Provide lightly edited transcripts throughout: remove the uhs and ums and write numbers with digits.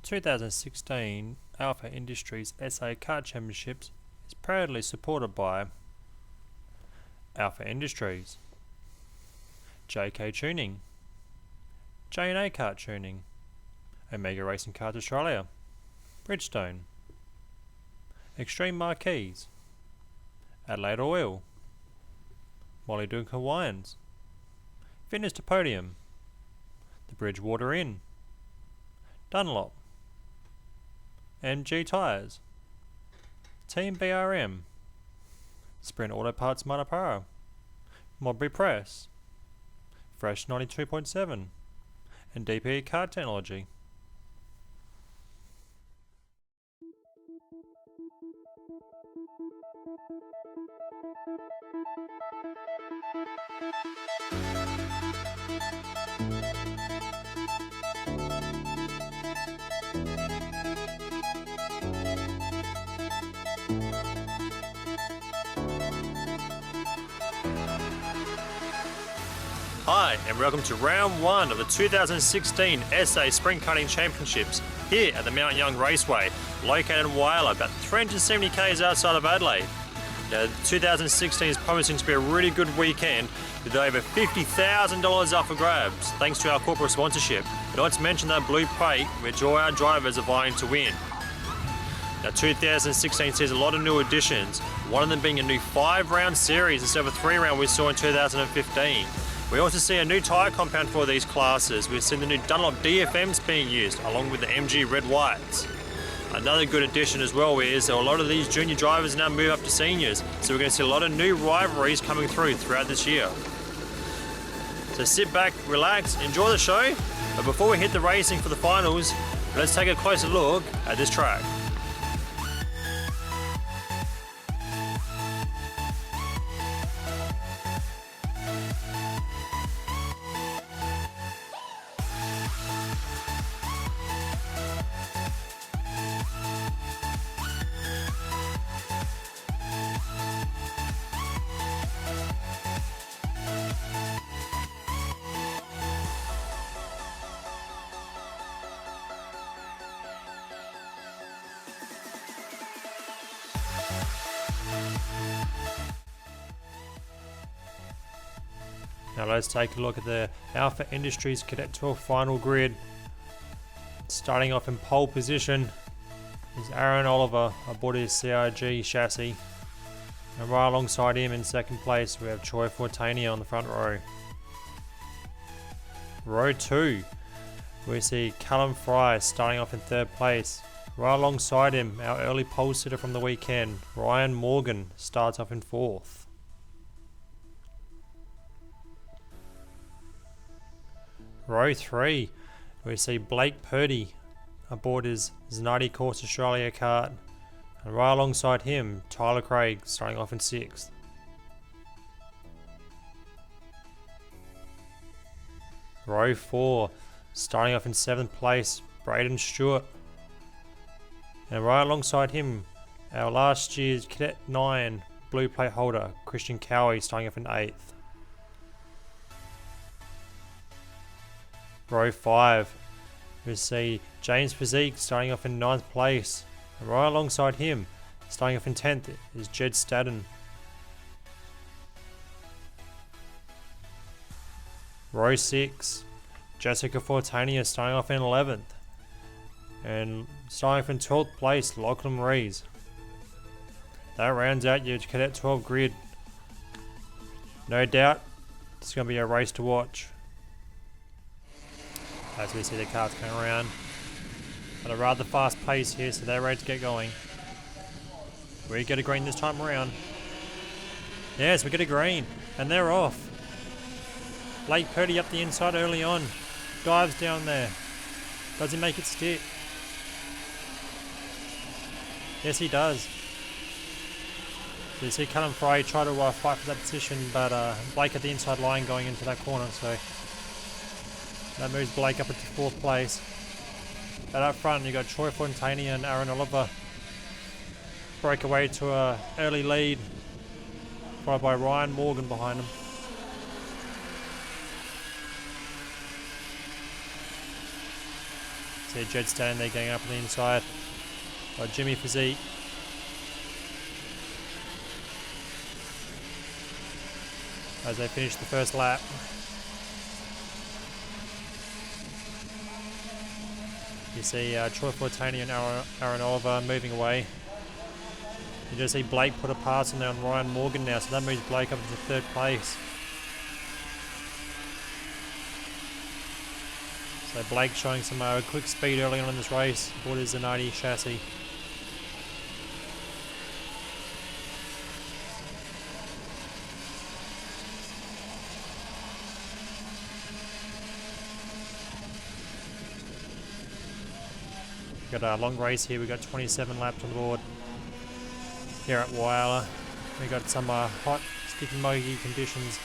2016 Alpha Industries SA Kart Championships is proudly supported by Alpha Industries, JK Tuning, J&A Kart Tuning, Omega Racing Karts Australia, Bridgestone, Extreme Marquees, Adelaide Oil, Molly Duke Hawaiians, Fitness to Podium, The Bridgewater Inn, Dunlop, MG Tyres, Team BRM, Sprint Auto Parts Matapara, Modbury Press, Fresh 92.7, and DPE Kart Technology. Hi, and welcome to round one of the 2016 SA Sprint Karting Championships here at the Mount Young Raceway, located in Whyalla, about 370 k's outside of Adelaide. Now, 2016 is promising to be a really good weekend with over $50,000 up for grabs, thanks to our corporate sponsorship. But not to mention that blue plate, which all our drivers are vying to win. Now, 2016 sees a lot of new additions, one of them being a new 5-round series instead of a 3-round we saw in 2015. We also see a new tyre compound for these classes. We've seen the new Dunlop DFMs being used, along with the MG Red Whites. Another good addition as well is that a lot of these junior drivers now move up to seniors, so we're going to see a lot of new rivalries coming through throughout this year. So sit back, relax, enjoy the show, but before we hit the racing for the finals, let's take a closer look at this track. Now let's take a look at the Alpha Industries Cadet Tour final grid. Starting off in pole position is Aaron Oliver aboard his CRG chassis. And right alongside him in second place we have Troy Fortania on the front row. Row 2, we see Callum Fry starting off in third place. Right alongside him, our early pole sitter from the weekend, Ryan Morgan, starts off in fourth. Row 3, we see Blake Purdy aboard his Zanardi Course Australia kart, and right alongside him, Tyler Craig starting off in 6th. Row 4, starting off in 7th place, Braden Stewart, and right alongside him, our last year's Cadet 9 blue plate holder, Christian Cowie, starting off in 8th. Row 5, we see James Physique starting off in 9th place, and right alongside him, starting off in 10th, is Jed Stadden. Row 6, Jessica Fortania starting off in 11th, and starting off in 12th place, Lachlan Rees. That rounds out your Cadet 12 grid. No doubt, it's going to be a race to watch. As we see the carts coming around at a rather fast pace here, so they're ready to get going. We get a green this time around. Yes, we get a green, and they're off. Blake Purdy up the inside early on, dives down there. Does he make it stick? Yes, he does. So you see Callum Fry try to fight for that position, but Blake at the inside line going into that corner, so that moves Blake up into 4th place. But up front you got Troy Fontania and Aaron Oliver break away to a early lead, followed by Ryan Morgan behind him. See a Jed standing there going up on the inside. By Jimmy Physique. As they finish the first lap. You see Troy Fortani and Aaron Oliver moving away. You just see Blake put a pass in there on Ryan Morgan now, so that moves Blake up into third place. So Blake showing some quick speed early on in this race aboard his Zanardi chassis. We've got a long race here. We've got 27 laps on the board here at Whyalla. We've got some hot, sticky, muggy conditions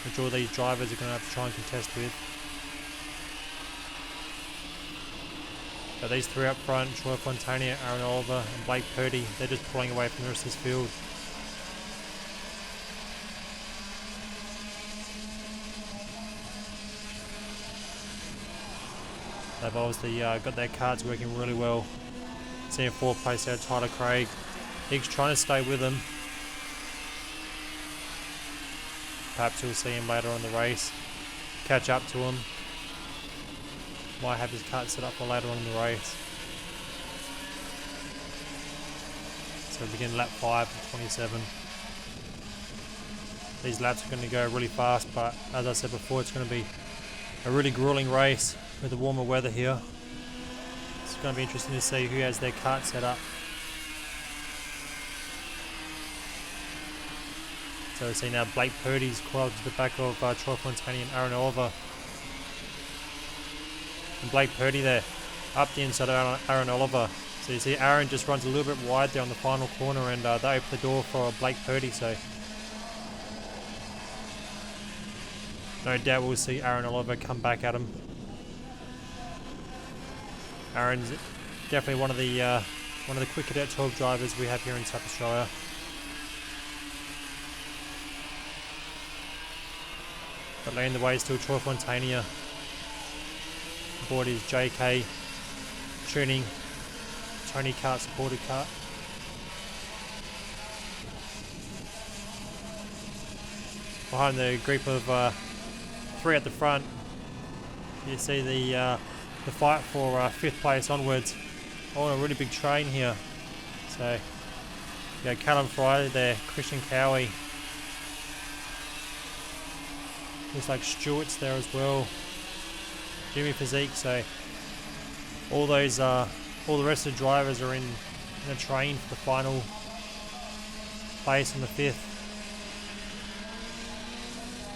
which all these drivers are going to have to try and contest with. But these three up front, Troy Fontana, Aaron Oliver and Blake Purdy, they're just pulling away from the rest of this field. They've obviously got their carts working really well. Seeing fourth place out Tyler Craig. He's trying to stay with him. Perhaps we'll see him later on in the race. Catch up to him. Might have his cart set up for later on in the race. So we begin lap 5 of 27. These laps are going to go really fast, but as I said before, it's going to be a really grueling race with the warmer weather here. It's going to be interesting to see who has their cart set up. So we see now Blake Purdy's coiled to the back of Troy Fontana and Aaron Oliver. And Blake Purdy there, up the inside of Aaron Oliver. So you see Aaron just runs a little bit wide there on the final corner, and they open the door for Blake Purdy. So no doubt we'll see Aaron Oliver come back at him. Aaron's definitely one of the quick Cadet 12 drivers we have here in South Australia. But leading the way is still Troy Fontana. Aboard his JK tuning Tony Kart supported kart. Behind the group of three at the front, you see the fight for 5th place onwards. On a really big train here. So you got Callum Fry there, Christian Cowie. Looks like Stewart's there as well. Jimmy Physique. So all those, all the rest of the drivers are in a train for the final place on the 5th.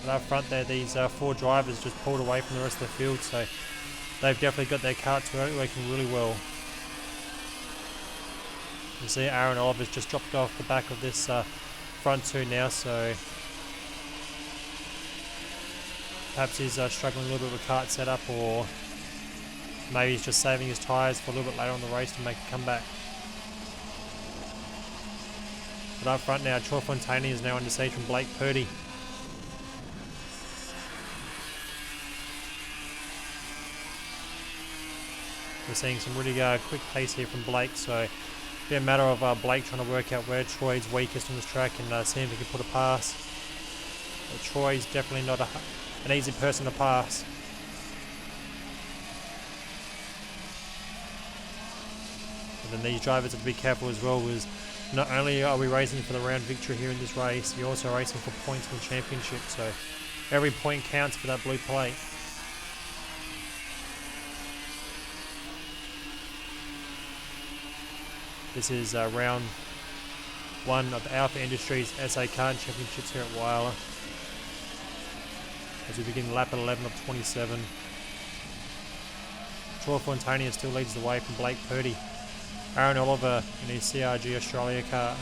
But up front there, these 4 drivers just pulled away from the rest of the field. So they've definitely got their carts working really well. You see Aaron Oliver's just dropped off the back of this front 2 now, so perhaps he's struggling a little bit with kart setup, or maybe he's just saving his tyres for a little bit later on the race to make a comeback. But up front now, Troy Fontana is now under siege from Blake Purdy. We're seeing some really quick pace here from Blake, so it'll be a matter of Blake trying to work out where Troy's weakest on this track and see if he can put a pass. But Troy's definitely not an easy person to pass. And then these drivers have to be careful as well, because not only are we racing for the round victory here in this race, you're also racing for points in the championship, so every point counts for that blue plate. This is round 1 of the Alpha Industries SA Kart Championships here at Whyalla. As we begin lap 11 of 27. Troy Fontana still leads the way from Blake Purdy. Aaron Oliver in his CRG Australia car.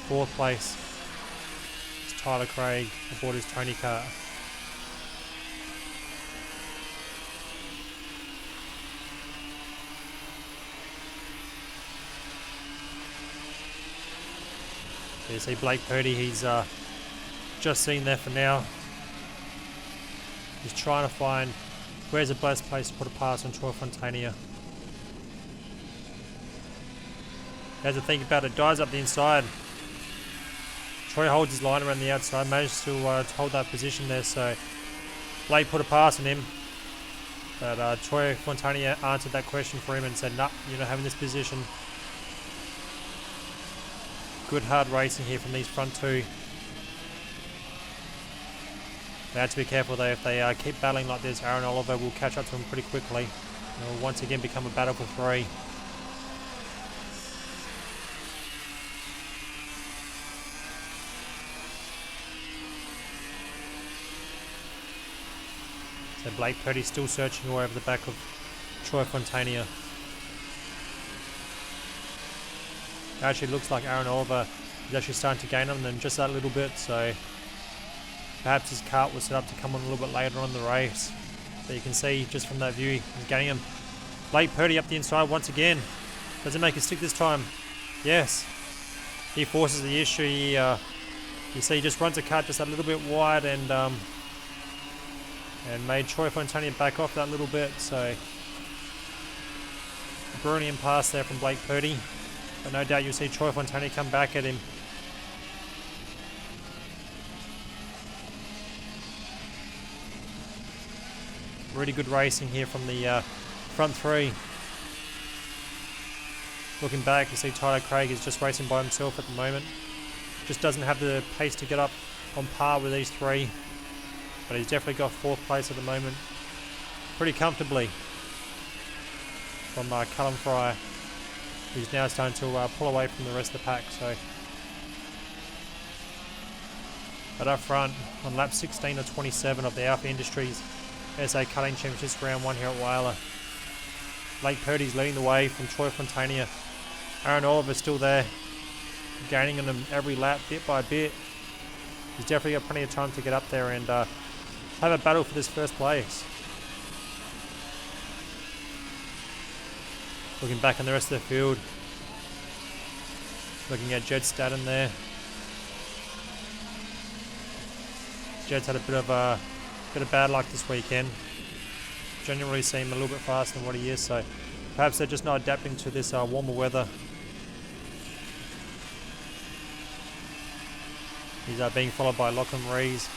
4th place is Tyler Craig aboard his Tony car. You see Blake Purdy, he's just seen there for now. He's trying to find Where's the best place to put a pass on Troy Fontania? Has to think about it. Dives up the inside. Troy holds his line around the outside. Manages to hold that position there. So Blake put a pass on him. But Troy Fontania answered that question for him and said, nah, you're not having this position. Good hard racing here from these front two. They have to be careful though. If they keep battling like this, Aaron Oliver will catch up to him pretty quickly. It will once again become a battle for three. So Blake Purdy still searching away over the back of Troy Fontania. It actually looks like Aaron Oliver is actually starting to gain on them just that little bit, so perhaps his kart was set up to come on a little bit later on in the race. So you can see just from that view, he's gaining him. Blake Purdy up the inside once again. Does it make it stick this time? Yes. He forces the issue. You see he just runs the kart just a little bit wide and made Troy Fontania back off that little bit. So brilliant pass there from Blake Purdy. But no doubt you'll see Troy Fontania come back at him. Really good racing here from the front three. Looking back, you see Tyler Craig is just racing by himself at the moment. Just doesn't have the pace to get up on par with these three. But he's definitely got fourth place at the moment. Pretty comfortably from Callum Fry, who's now starting to pull away from the rest of the pack. So, but up front, on lap 16 or 27 of the Alpha Industries SA Cutting Championships round 1 here at Whyalla, Blake Purdy's leading the way from Troy Fontania. Aaron Oliver's still there, gaining on him every lap, bit by bit. He's definitely got plenty of time to get up there and have a battle for this first place. Looking back on the rest of the field, looking at Jed Staden there. Jed's had a bit of bad luck this weekend. Generally seem a little bit faster than what he is, so perhaps they're just not adapting to this warmer weather. He's being followed by Lachlan Rees.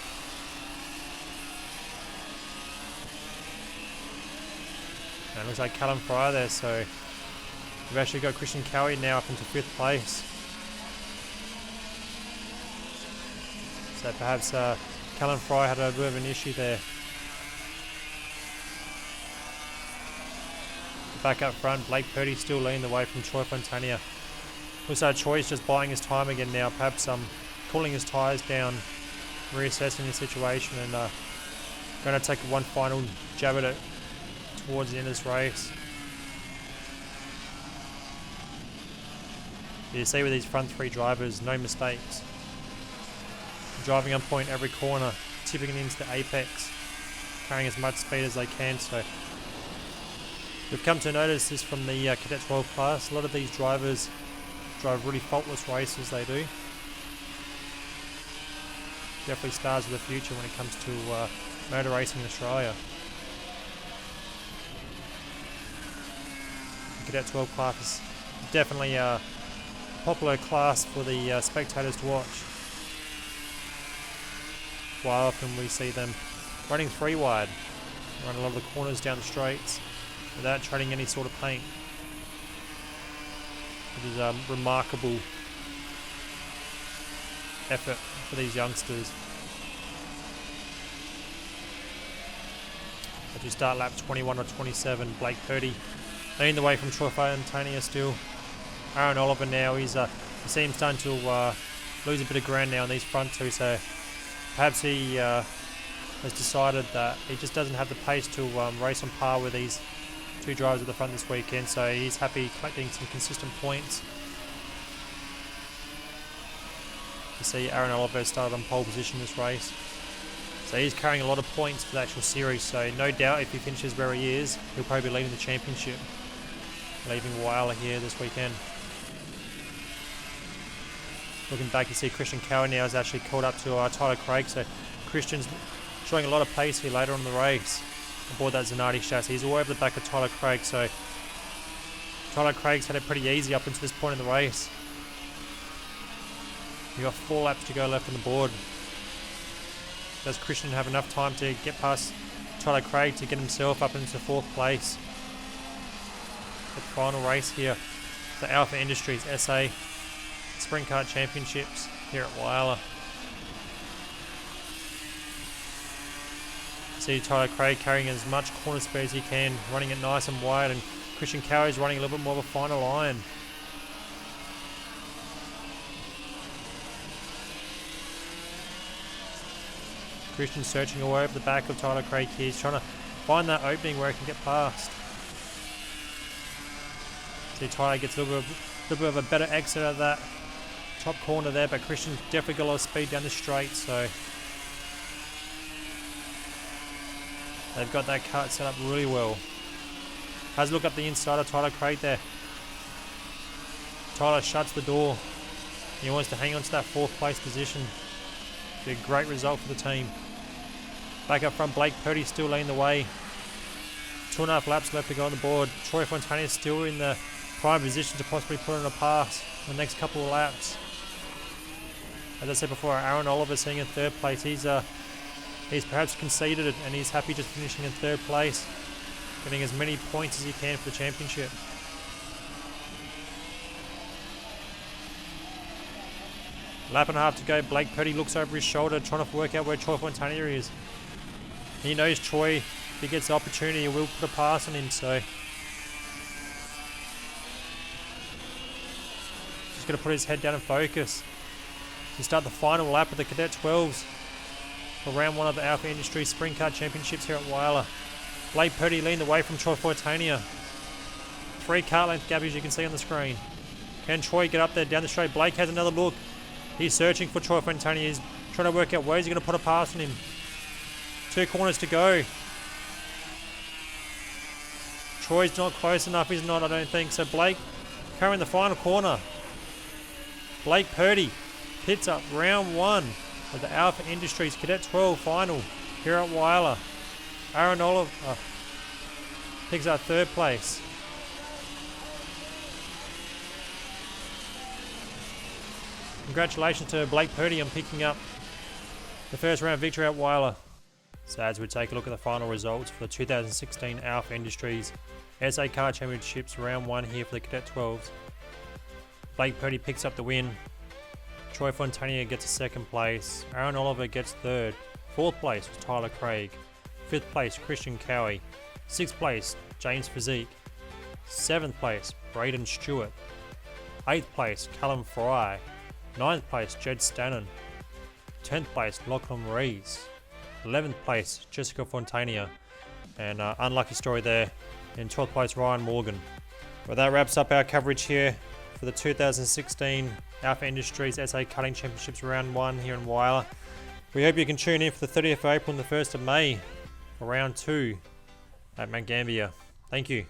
And it looks like Callum Fry there, so we've actually got Christian Cowie now up into 5th place. So perhaps Callum Fry had a bit of an issue there. Back up front, Blake Purdy still leading the way from Troy Fontania. Looks like Troy's just buying his time again now, perhaps cooling his tyres down, reassessing the situation, and going to take one final jab at it towards the end of this race. You see with these front three drivers, no mistakes. Driving on point every corner, tipping it into the apex, carrying as much speed as they can. So we've come to notice this from the Cadet 12 class. A lot of these drivers drive really faultless races, they do. Definitely stars of the future when it comes to motor racing in Australia. The Cadet 12 class is definitely a popular class for the spectators to watch. Quite often we see them running 3 wide, run a lot of the corners down the straights without treading any sort of paint. It is a remarkable effort for these youngsters. As we start lap 21 or 27, Blake Purdy leading the way from Troy Fontania still. Aaron Oliver now, he seems starting to lose a bit of ground now on these front two, so perhaps he has decided that he just doesn't have the pace to race on par with these two drivers at the front this weekend, so he's happy collecting some consistent points. You see Aaron Oliver started on pole position this race, so he's carrying a lot of points for the actual series, so no doubt if he finishes where he is, he'll probably be leading the championship, leaving Whyalla here this weekend. Looking back, you see Christian Cowie now has actually caught up to Tyler Craig, so Christian's showing a lot of pace here later on in the race. aboard that Zanardi chassis. He's all over the back of Tyler Craig, so Tyler Craig's had it pretty easy up until this point in the race. You've got 4 laps to go left on the board. Does Christian have enough time to get past Tyler Craig to get himself up into 4th place? The final race here, the Alpha Industries SA Sprint Kart Championships here at Whyalla. See Tyler Craig carrying as much corner speed as he can, running it nice and wide, and Christian Cowie's running a little bit more of a finer line. Christian searching all over the back of Tyler Craig here. He's trying to find that opening where he can get past. See Tyler gets a little bit of a better exit out of that top corner there, but Christian's definitely got a lot of speed down the straight, so they've got that kart set up really well. Has a look up the inside of Tyler Craig there. Tyler shuts the door. He wants to hang on to that 4th place position. Be a great result for the team. Back up front, Blake Purdy still leading the way. 2.5 laps left to go on the board. Troy Fontana is still in the prime position to possibly put on a pass in the next couple of laps. As I said before, Aaron Oliver sitting in 3rd place. He's perhaps conceded it, and he's happy just finishing in 3rd place, getting as many points as he can for the championship. Lap and a half to go. Blake Purdy looks over his shoulder, trying to work out where Troy Fontana is. He knows Troy, if he gets the opportunity, he will put a pass on him, so just got to put his head down and focus. To start the final lap of the Cadet 12s for round 1 of the Alpha Industries Sprint Kart Championships here at Whyalla. Blake Purdy leading the way from Troy Fontana. 3 kart length gap, as you can see on the screen. Can Troy get up there down the straight? Blake has another look. He's searching for Troy Fontana. He's trying to work out where he's going to put a pass on him. 2 corners to go. Troy's not close enough. He's not, I don't think. So Blake carrying the final corner. Blake Purdy pits up round 1 of the Alpha Industries Cadet 12 final here at Whyalla. Aaron Oliver picks up 3rd place. Congratulations to Blake Purdy on picking up the first round victory at Whyalla. So as we take a look at the final results for the 2016 Alpha Industries SA Car Championships round 1 here for the Cadet 12s. Blake Purdy picks up the win. Troy Fontana gets a 2nd place. Aaron Oliver gets 3rd. 4th place was Tyler Craig. 5th place Christian Cowie. 6th place James Physique. 7th place Braden Stewart. 8th place Callum Fry. 9th place Jed Stannon. 10th place Lachlan Rees. 11th place Jessica Fontana. And unlucky story there in 12th place Ryan Morgan. Well, that wraps up our coverage here for the 2016 Alpha Industries SA Karting Championships round 1 here in Whyalla. We hope you can tune in for the 30th of April and the 1st of May for round 2 at Mount Gambier. Thank you.